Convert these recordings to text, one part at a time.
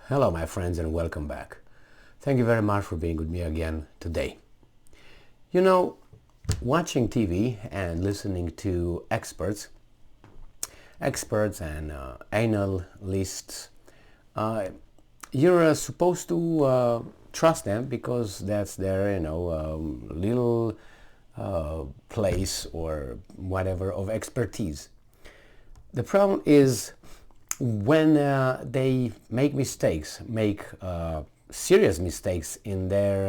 Hello my friends and welcome back. Thank you very much for being with me again today. You know, watching TV and listening to experts and analysts, you're supposed to trust them because that's their, little place or whatever of expertise. The problem is when they make mistakes, serious mistakes in their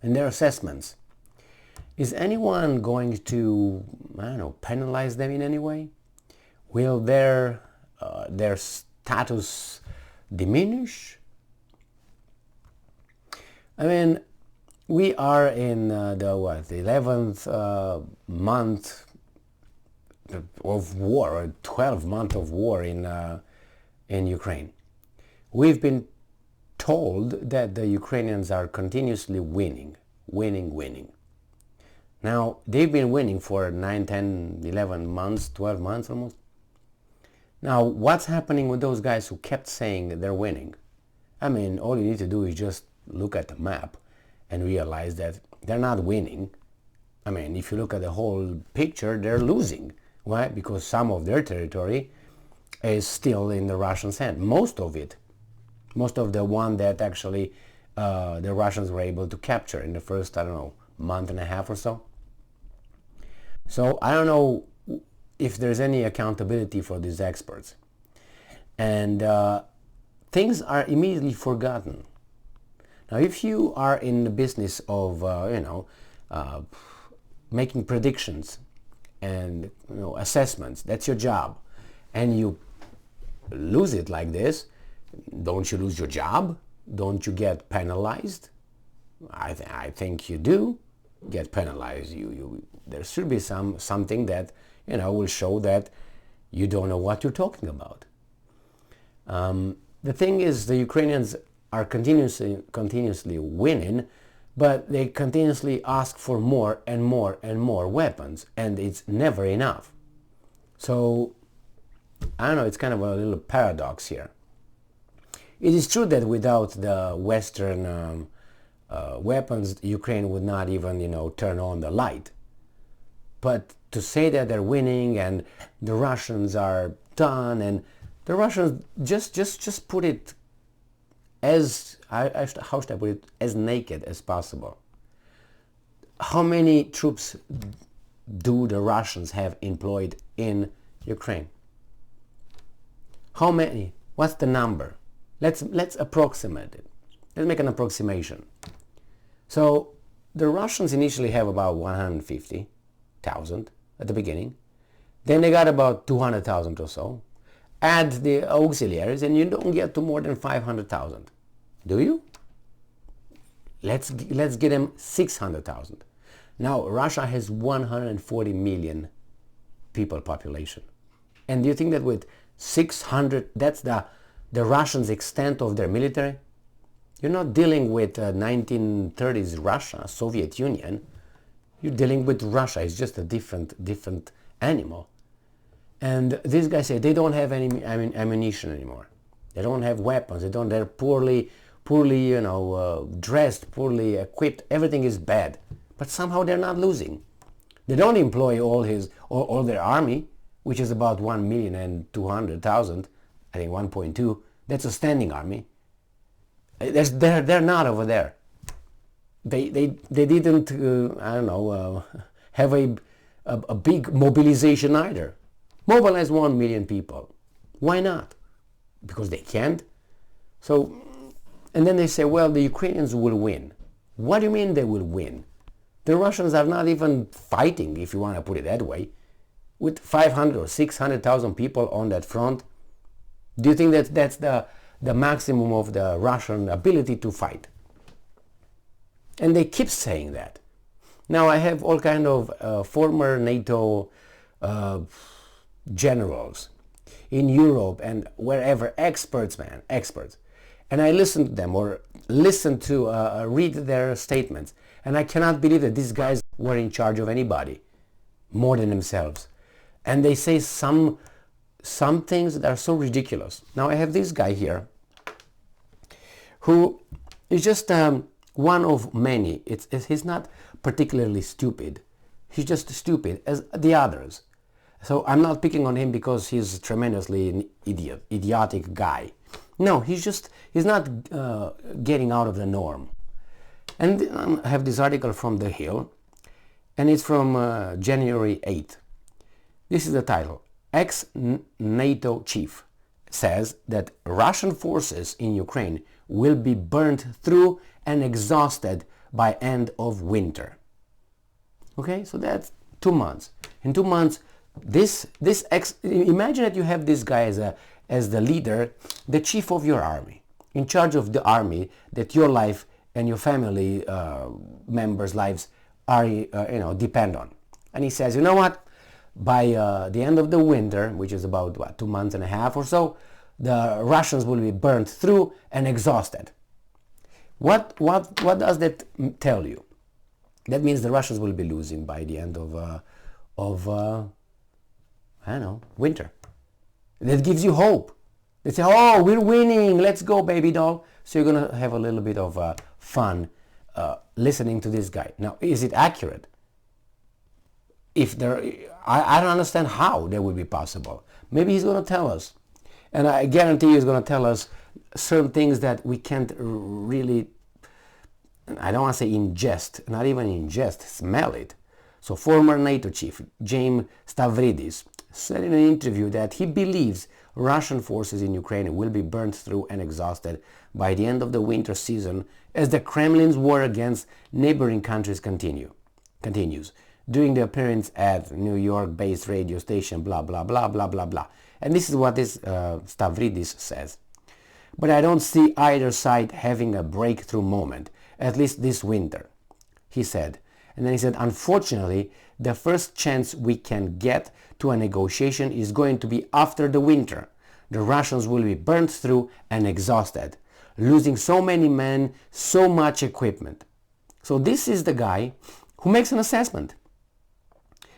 assessments. Is anyone going to, penalize them in any way? Will their status diminish? I mean, we are in the 11th month of war, or 12 months of war in Ukraine. We've been told that the Ukrainians are continuously winning. Now, they've been winning for 9, 10, 11 months, 12 months almost. Now, what's happening with those guys who kept saying that they're winning? I mean, all you need to do is just look at the map and realize that they're not winning. I mean, if you look at the whole picture, they're losing. Why? Because some of their territory is still in the Russians' hand. Most of the one that actually the Russians were able to capture in the first, month and a half or so. So I don't know if there's any accountability for these experts. And things are immediately forgotten. Now, if you are in the business of, making predictions and assessments, that's your job, and you lose it like this, don't you lose your job? Don't you get penalized? I think you do get penalized. There should be something that will show that you don't know what you're talking about. The thing is, the Ukrainians are continuously winning, but they continuously ask for more and more and more weapons, and it's never enough. So, I don't know, it's kind of a little paradox here. It is true that without the Western weapons, Ukraine would not even, turn on the light. But to say that they're winning and the Russians are done, and the Russians just put it as, how should I put it, as naked as possible. How many troops do the Russians have employed in Ukraine? How many? What's the number? Let's approximate it. Let's make an approximation. So the Russians initially have about 150,000 at the beginning. Then they got about 200,000 or so. Add the auxiliaries and you don't get to more than 500,000. Do you? Let's get them 600,000. Now Russia has 140 million people population. And do you think that with 600, that's the Russians' extent of their military? You're not dealing with 1930s Russia, Soviet Union. You're dealing with Russia. It's just a different animal. And these guys say they don't have any ammunition anymore. They don't have weapons. They're poorly dressed, poorly equipped. Everything is bad. But somehow they're not losing. They don't employ all their army, which is about 1,200,000. I think 1.2. That's a standing army. They're not over there. They didn't have a big mobilization either. Mobilize 1 million people. Why not? Because they can't. So, and then they say, well, the Ukrainians will win. What do you mean they will win? The Russians are not even fighting, if you want to put it that way. With 500 or 600,000 people on that front, do you think that that's the maximum of the Russian ability to fight? And they keep saying that. Now I have all kind of former NATO generals in Europe and wherever, experts. And I listen to them or read their statements. And I cannot believe that these guys were in charge of anybody more than themselves. And they say some things that are so ridiculous. Now I have this guy here. who is just one of many. He's not particularly stupid. He's just stupid as the others. So I'm not picking on him because he's tremendously an idiotic guy. No, he's not getting out of the norm. And I have this article from The Hill, and it's from January 8th. This is the title. Ex-NATO chief says that Russian forces in Ukraine will be burnt through and exhausted by end of winter. Okay, so that's 2 months. In 2 months, imagine that you have this guy as the leader, the chief of your army, in charge of the army that your life and your family members' lives are depend on. And he says, you know what? By the end of the winter, which is about 2 months and a half or so, the Russians will be burnt through and exhausted. What does that tell you? That means the Russians will be losing by the end of winter. That gives you hope. They say, oh, we're winning, let's go, baby doll. So you're going to have a little bit of fun listening to this guy. Now, is it accurate? I don't understand how that would be possible. Maybe he's going to tell us. And I guarantee he's going to tell us certain things that we can't really, I don't want to say ingest, not even ingest, smell it. So former NATO chief James Stavridis said in an interview that he believes Russian forces in Ukraine will be burnt through and exhausted by the end of the winter season as the Kremlin's war against neighboring countries continues. During the appearance at New York-based radio station, blah, blah, blah, blah, blah, blah. And this is what this Stavridis says. But I don't see either side having a breakthrough moment, at least this winter, he said. And then he said, unfortunately, the first chance we can get to a negotiation is going to be after the winter. The Russians will be burnt through and exhausted, losing so many men, so much equipment. So this is the guy who makes an assessment.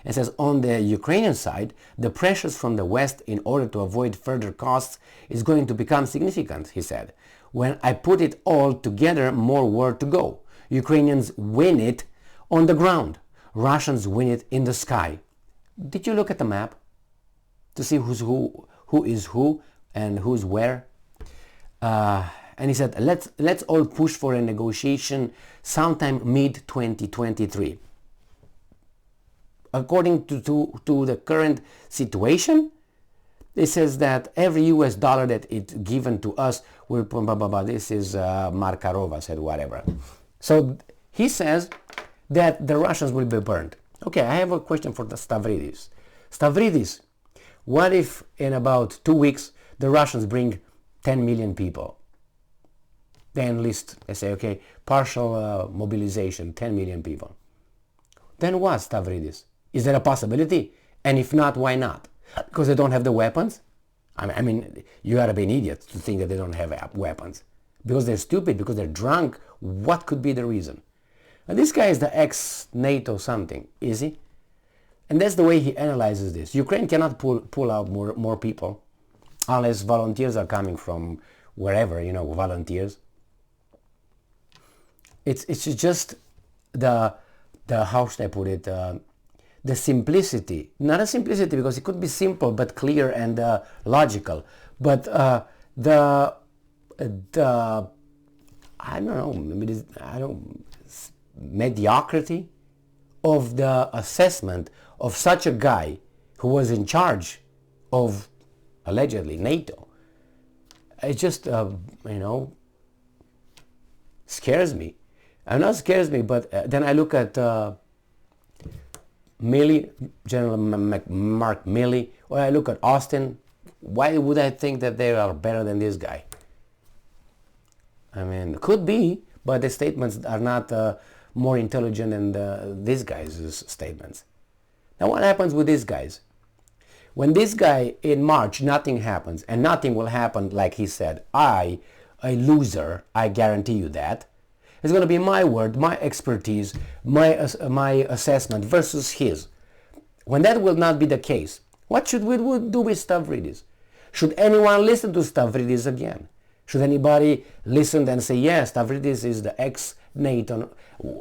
It says, on the Ukrainian side, the pressures from the West in order to avoid further costs is going to become significant, he said. When I put it all together, more war to go. Ukrainians win it on the ground. Russians win it in the sky. Did you look at the map to see who is who and who's where? And he said, let's all push for a negotiation sometime mid-2023. According to the current situation, it says that every US dollar that it's given to us will, this is Markarova said whatever. So he says that the Russians will be burned. Okay, I have a question for the Stavridis. Stavridis, what if in about 2 weeks the Russians bring 10 million people? They enlist, they say, okay, partial mobilization, 10 million people. Then what, Stavridis? Is there a possibility? And if not, why not? Because they don't have the weapons? I mean, you gotta be an idiot to think that they don't have weapons. Because they're stupid, because they're drunk. What could be the reason? And this guy is the ex-NATO something, is he? And that's the way he analyzes this. Ukraine cannot pull out more people unless volunteers are coming from wherever, volunteers. It's just the how should I put it, the simplicity, not a simplicity because it could be simple but clear and logical, but the I don't know, maybe mediocrity of the assessment of such a guy who was in charge of allegedly NATO. It just scares me. Not scares me, but then I look at Milley, General Mark Milley, or I look at Austin. Why would I think that they are better than this guy? I mean, could be, but the statements are not more intelligent than this guy's statements. Now what happens with these guys? When this guy in March, nothing happens, and nothing will happen like he said, a loser, I guarantee you that. It's going to be my word, my expertise, my assessment versus his. When that will not be the case, what should we do with Stavridis? Should anyone listen to Stavridis again? Should anybody listen and say, yes, Stavridis is the ex-NATO?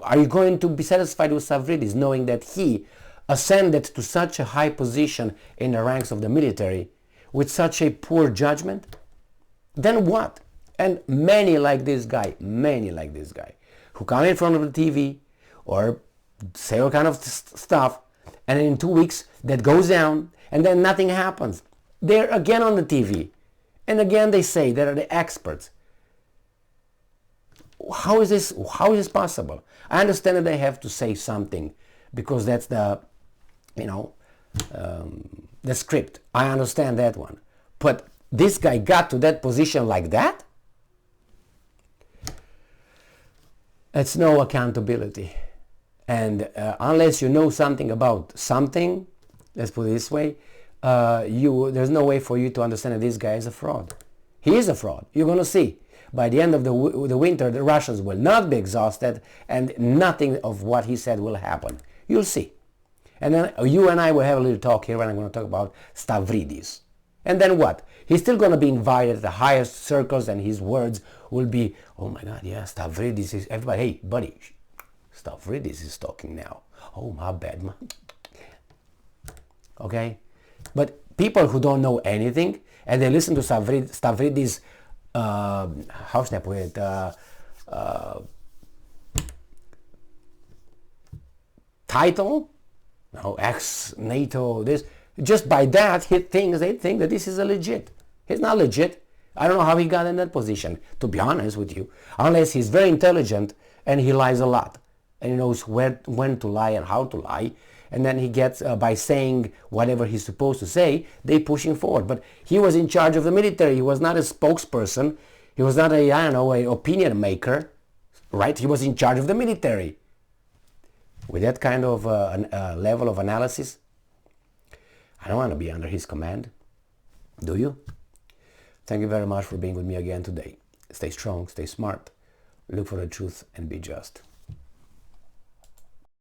Are you going to be satisfied with Stavridis knowing that he ascended to such a high position in the ranks of the military with such a poor judgment? Then what? And many like this guy, who come in front of the TV or say all kind of stuff, and in 2 weeks that goes down, and then nothing happens. They're again on the TV, and again they say they're the experts. How is this possible? I understand that they have to say something because that's the, the script. I understand that one. But this guy got to that position like that? It's no accountability. And unless you know something about something, let's put it this way, there's no way for you to understand that this guy is a fraud. He is a fraud. You're going to see. By the end of the winter, the Russians will not be exhausted, and nothing of what he said will happen. You'll see. And then you and I will have a little talk here, and I'm going to talk about Stavridis. And then what? He's still going to be invited to the highest circles, and his words will be, oh my God, yeah, Stavridis is, everybody, hey, buddy, Stavridis is talking now. Oh, my bad, man. Okay? But people who don't know anything, and they listen to Stavridis, how should I put it, title, ex-NATO, this, just by that they think that this is a legit. He's not legit. I don't know how he got in that position, to be honest with you, unless he's very intelligent and he lies a lot and he knows when to lie and how to lie, and then he gets, by saying whatever he's supposed to say, they push him forward. But he was in charge of the military. He was not a spokesperson. He was not a, an opinion maker, right? He was in charge of the military. With that kind of level of analysis, I don't want to be under his command. Do you? Thank you very much for being with me again today. Stay strong, stay smart, look for the truth, and be just.